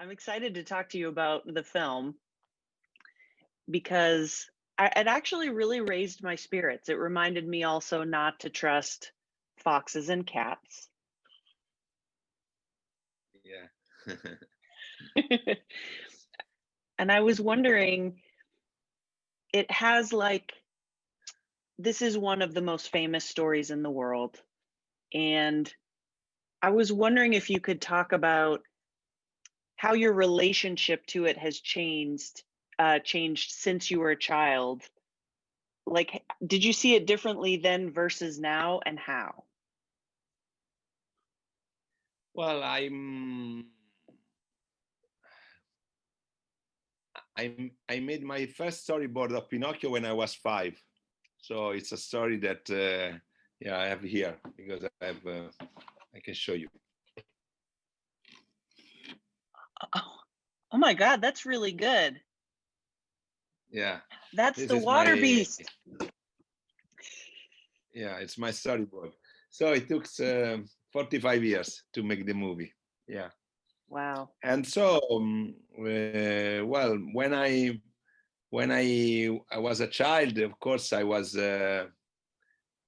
I'm excited to talk to you about the film because it actually really raised my spirits. It reminded me also not to trust foxes and cats. Yeah. And I was wondering, it has like, this is one of the most famous stories in the world. And I was wondering if you could talk about how your relationship to it has changed since you were a child. Like, did you see it differently then versus now, and how? Well, I made my first storyboard of Pinocchio when I was 5. So it's a story that yeah, I have here because I can show you. Oh my God, that's really good. Yeah. That's This the is water my beast. yeah, it's my storyboard. So it took 45 years to make the movie. Yeah. Wow. And so well, when I was a child, of course I was in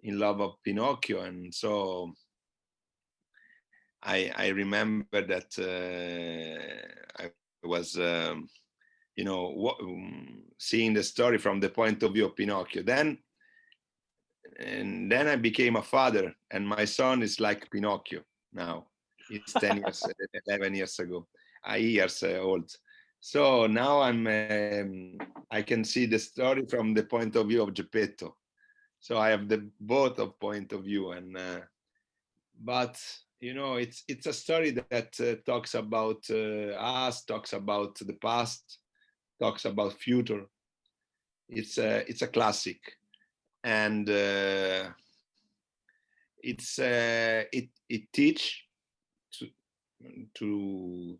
love of Pinocchio, and so I remember that I was seeing the story from the point of view of Pinocchio. Then I became a father, and my son is like Pinocchio now. He's 10 years, 11 years ago, years old. So now I can see the story from the point of view of Geppetto. So I have the both of point of view, and but it's a story that talks about us, talks about the past, talks about future. It's a classic, and it teach to to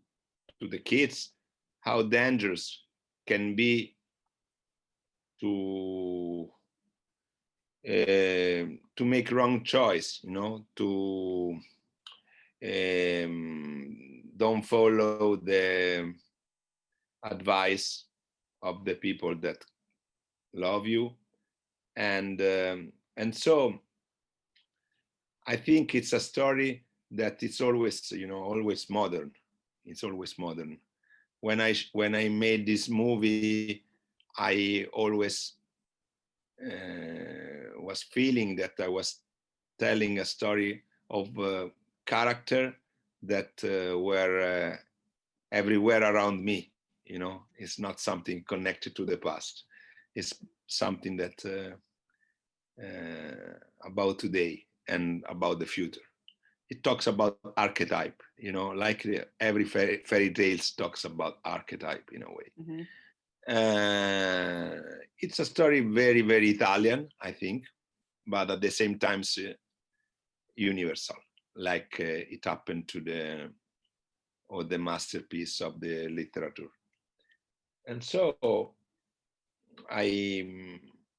to the kids how dangerous can be to to make wrong choice, don't follow the advice of the people that love you, and so I think it's a story that it's always always modern. It's always modern. When I made this movie, I always was feeling that I was telling a story of character that were everywhere around me. It's not something connected to the past. It's something that about today and about the future. It talks about archetype, like every fairy tales talks about archetype in a way. Mm-hmm. It's a story very, very Italian, I think, but at the same time universal, like it happened to the masterpiece of the literature. And so I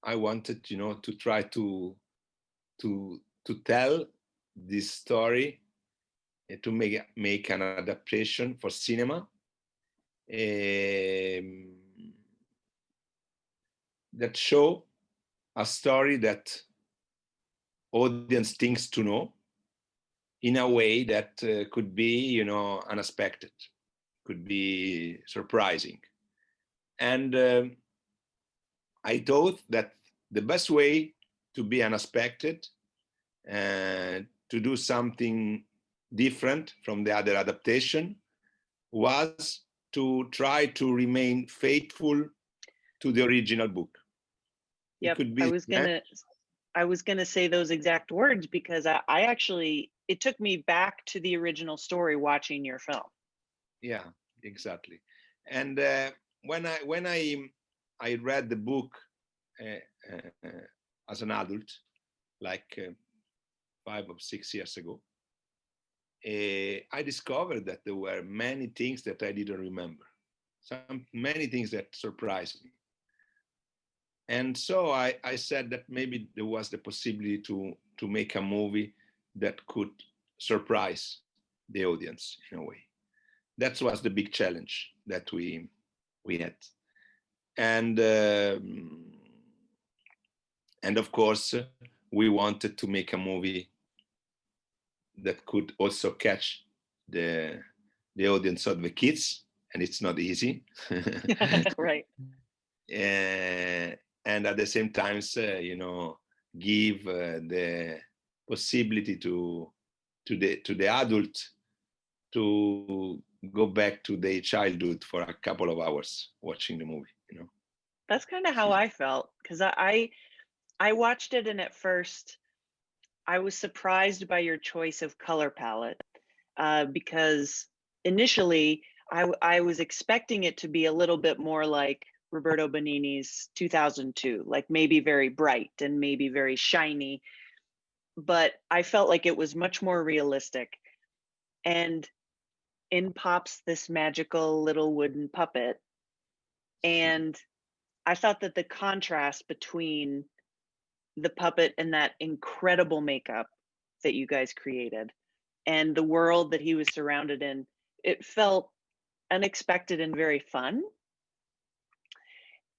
wanted, to try to tell this story, to make an adaptation for cinema, that show a story that audience thinks to know in a way that could be, unexpected, could be surprising. And I thought that the best way to be unexpected, to do something different from the other adaptation, was to try to remain faithful to the original book. It Yep. could be I was gonna say those exact words because I actually, it took me back to the original story watching your film. yeah, exactly. And when I read the book as an adult, like 5 or 6 years ago, I discovered that there were many things that I didn't remember. Many things that surprised me. And so I said that maybe there was the possibility to make a movie that could surprise the audience in a way. that was the big challenge that we had. And of course, we wanted to make a movie that could also catch the audience of the kids, and it's not easy. Right. And at the same time, give the possibility to the adult to go back to their childhood for a couple of hours watching the movie. That's kind of how I felt, because I watched it, and at first I was surprised by your choice of color palette, because initially I was expecting it to be a little bit more like Roberto Benigni's 2002, like maybe very bright and maybe very shiny, but I felt like it was much more realistic. And in pops this magical little wooden puppet, and I thought that the contrast between the puppet and that incredible makeup that you guys created and the world that he was surrounded in, it felt unexpected and very fun.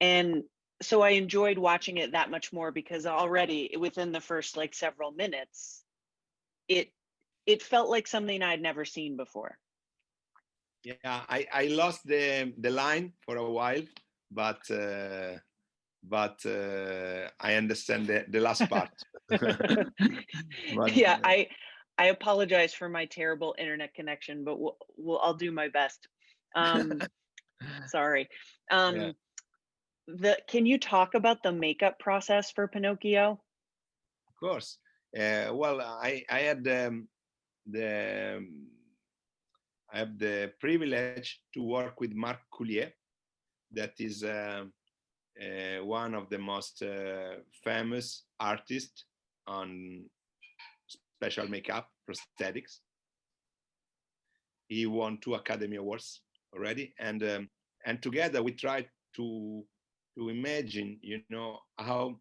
And so I enjoyed watching it that much more, because already within the first like several minutes, it felt like something I'd never seen before. Yeah, I lost the line for a while, but I understand the last part. Yeah, I apologize for my terrible internet connection, but I'll do my best. Sorry. Yeah. Can you talk about the makeup process for Pinocchio? Of course. Well, I had I have the privilege to work with Marc Coulier, that is one of the most famous artists on special makeup prosthetics. He won 2 Academy Awards already, and together we tried to imagine, how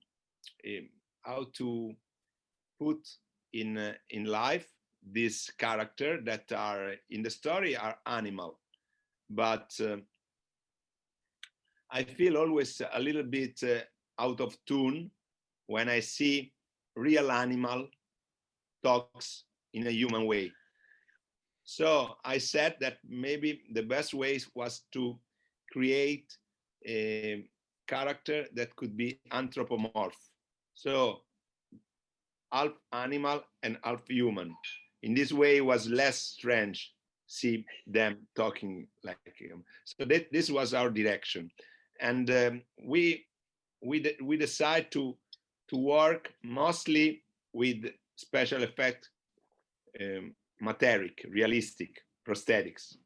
to put in life this character that are in the story are animal, but I feel always a little bit out of tune when I see real animal talks in a human way. So I said that maybe the best way was to create a character that could be anthropomorph. So half animal and half human. In this way, it was less strange see them talking like him. So this was our direction, and we decide to work mostly with special effect, material, realistic prosthetics,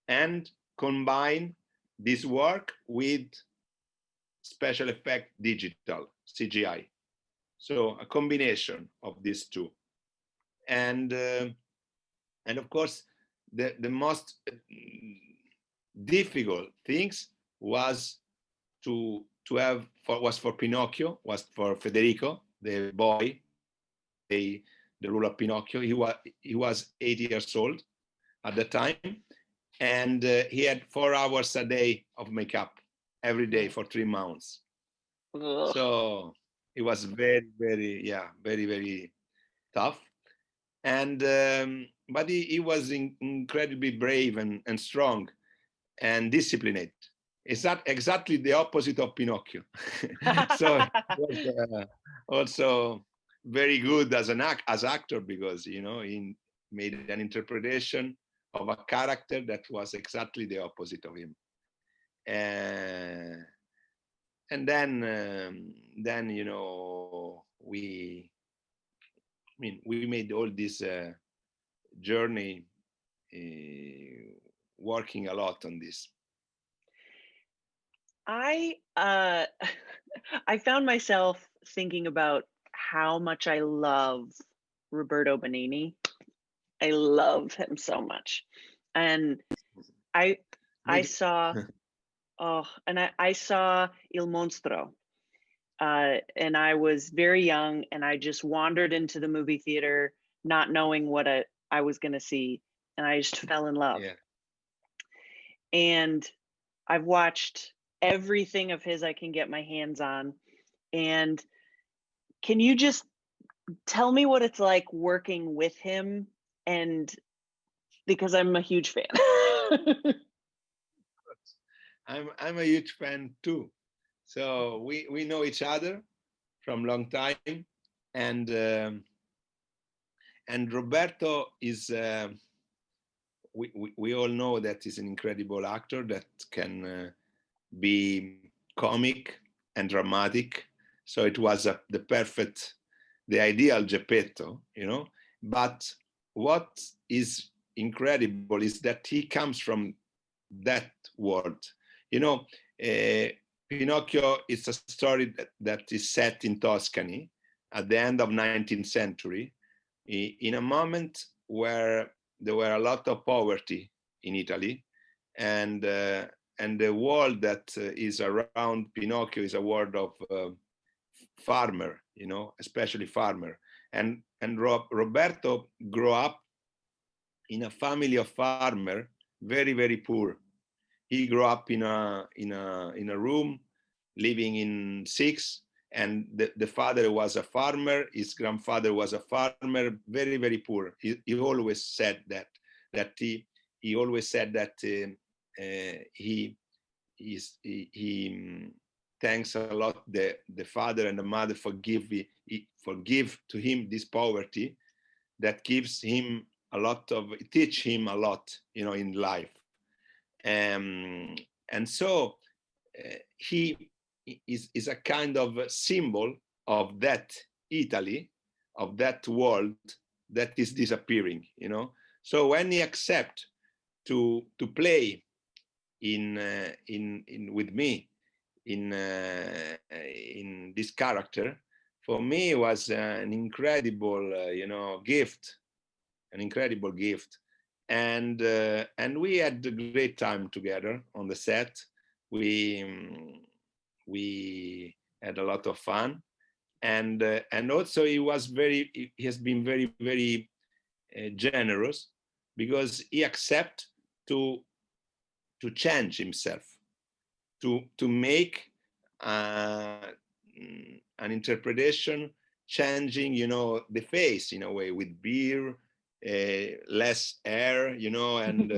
and combine this work with special effect digital CGI. So a combination of these two, and of course the most difficult things was to have for Pinocchio, was for Federico, the boy, the role of Pinocchio. He was 8 years old at the time, and he had 4 hours a day of makeup every day for 3 months. Ugh. So it was very, very, very, very tough. And but he was incredibly brave and strong and disciplined. It's not exactly the opposite of Pinocchio. So it was also very good as actor, because he made an interpretation of a character that was exactly the opposite of him. And then we made all this journey, working a lot on this. I found myself thinking about how much I love Roberto Benigni. I love him so much, and I saw I saw Il Monstro, and I was very young, and I just wandered into the movie theater not knowing what I was going to see, and I just fell in love. Yeah. and I've watched everything of his I can get my hands on. And can you just tell me what it's like working with him? And because I'm a huge fan. I'm a huge fan too. So we know each other from long time, and Roberto is. We all know that he's an incredible actor that can be comic and dramatic. So it was the ideal Geppetto, you know. But what is incredible is that he comes from that world. You know, Pinocchio is a story that is set in Tuscany at the end of 19th century, in a moment where there were a lot of poverty in Italy, and the world that is around Pinocchio is a world of farmer, you know, especially farmer. And Roberto grew up in a family of farmer, very very poor. He grew up in a room, living in six, and the father was a farmer. His grandfather was a farmer, very very poor. He always said that he always said that he thanks a lot the father and the mother forgive to him this poverty that gives him a lot of teach him a lot, you know, in life. And so he is a kind of a symbol of that Italy, of that world that is disappearing, you know. So when he accept to play in with me in this character, for me it was an incredible you know, gift, an incredible gift. And we had a great time together on the set. We had a lot of fun, and also he has been very very generous, because he accept to change himself, to make an interpretation, changing, you know, the face in a way, with beer, less air, you know. And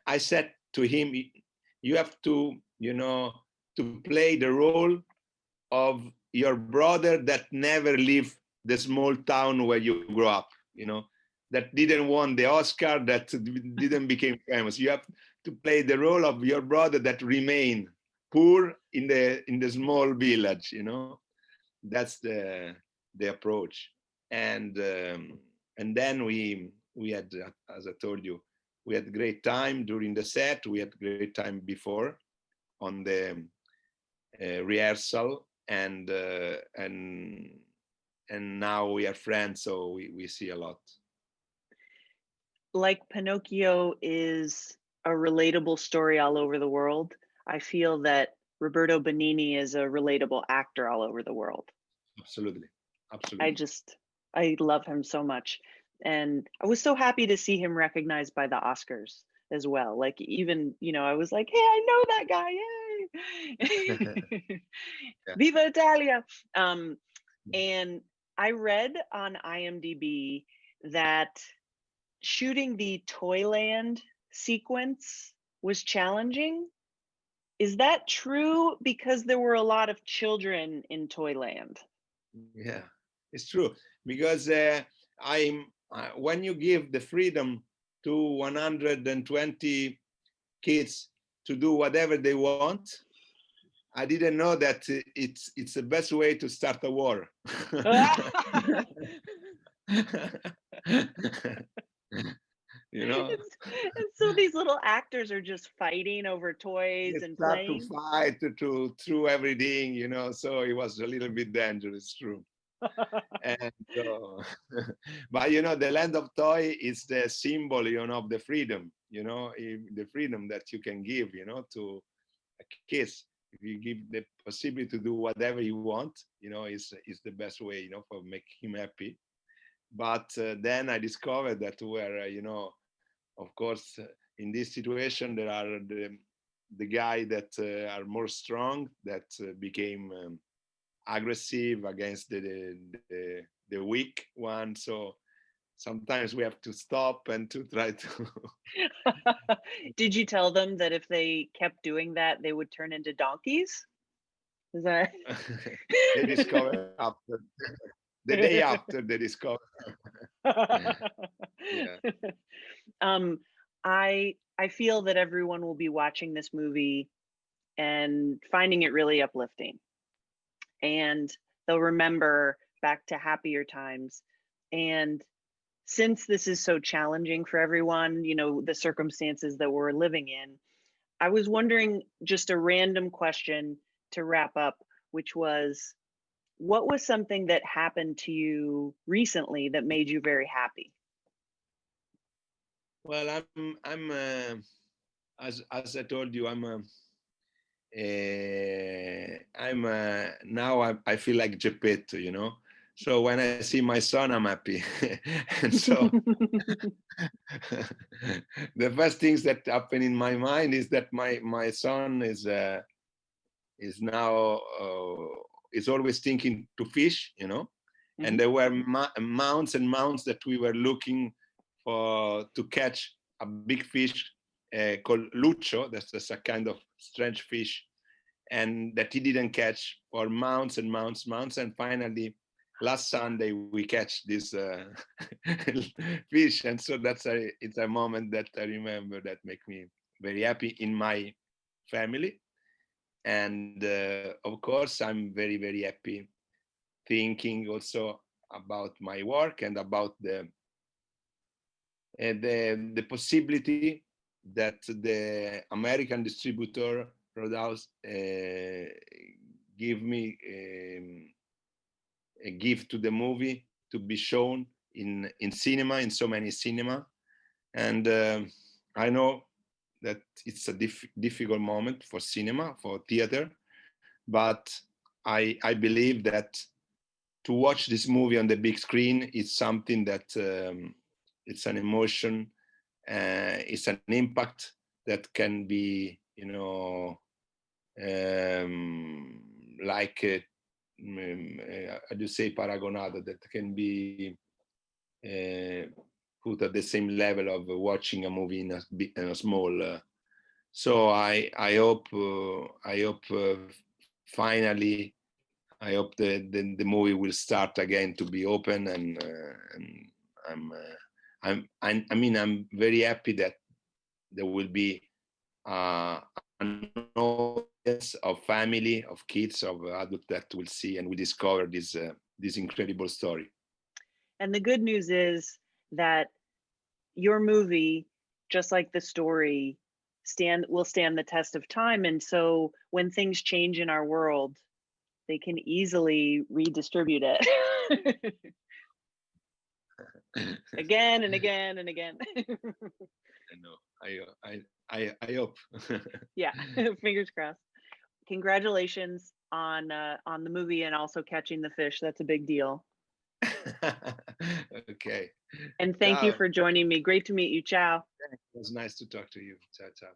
I said to him, you have to, you know, to play the role of your brother that never leave the small town where you grew up, you know, that didn't won the Oscar, that didn't become famous. You have to play the role of your brother that remained poor in the small village, you know. That's the approach. And then we had, as I told you, we had great time during the set. We had great time before on the rehearsal, and now we are friends, so we see a lot. Like Pinocchio is a relatable story all over the world, I feel that Roberto Benigni is a relatable actor all over the world. Absolutely, absolutely. I love him so much. And I was so happy to see him recognized by the Oscars as well. Like, even, you know, I was like, hey, I know that guy. Yay. Yeah. Viva Italia. And I read on IMDb that shooting the Toyland sequence was challenging. Is that true? Because there were a lot of children in Toyland. Yeah, it's true, because when you give the freedom to 120 kids to do whatever they want, I didn't know that it's the best way to start a war. You know, and so these little actors are just fighting over toys they and start to playing. fight, to throw everything, you know. So it was a little bit dangerous, true. And but you know, the land of toy is the symbol, you know, of the freedom, you know, the freedom that you can give, you know, to a kid. If you give the possibility to do whatever you want, you know, is the best way, you know, for make him happy. But then I discovered that were, you know, of course, in this situation, there are the guy that are more strong, that became aggressive against the weak one. So sometimes we have to stop and to try to. Did you tell them that if they kept doing that, they would turn into donkeys? Is that? They discover after the day after they discover. Yeah. I feel that everyone will be watching this movie and finding it really uplifting, and they'll remember back to happier times. And since this is so challenging for everyone, you know, the circumstances that we're living in, I was wondering, just a random question to wrap up, which was, what was something that happened to you recently that made you very happy? Well, I'm as I told you, now I feel like Geppetto, you know. So when I see my son, I'm happy, and so the first things that happen in my mind is that my son is now is always thinking to fish, you know. And there were mounds and mounds that we were looking for to catch a big fish called lucho. That's a kind of strange fish, and that he didn't catch for months and months. And finally, last Sunday we catch this fish, and so it's a moment that I remember that make me very happy in my family. And of course, I'm very happy thinking also about my work and about the possibility that the American distributor Roadhouse give me a gift to the movie to be shown in cinema, in so many cinema. And I know that it's a difficult moment for cinema, for theater, but I believe that to watch this movie on the big screen is something that it's an emotion, it's an impact that can be, you know, like how do you say paragonado, that can be put at the same level of watching a movie in a small. So I hope finally I hope the movie will start again to be open, and I mean I'm very happy that there will be an audience of family, of kids, of adults that will see and will discover this incredible story. And the good news is that your movie, just like the story, will stand the test of time. And so when things change in our world, they can easily redistribute it again and again and again. I know. I hope. Yeah, fingers crossed. Congratulations on the movie and also catching the fish. That's a big deal. Okay. And thank you for joining me. Great to meet you. Ciao. It was nice to talk to you. Ciao, ciao.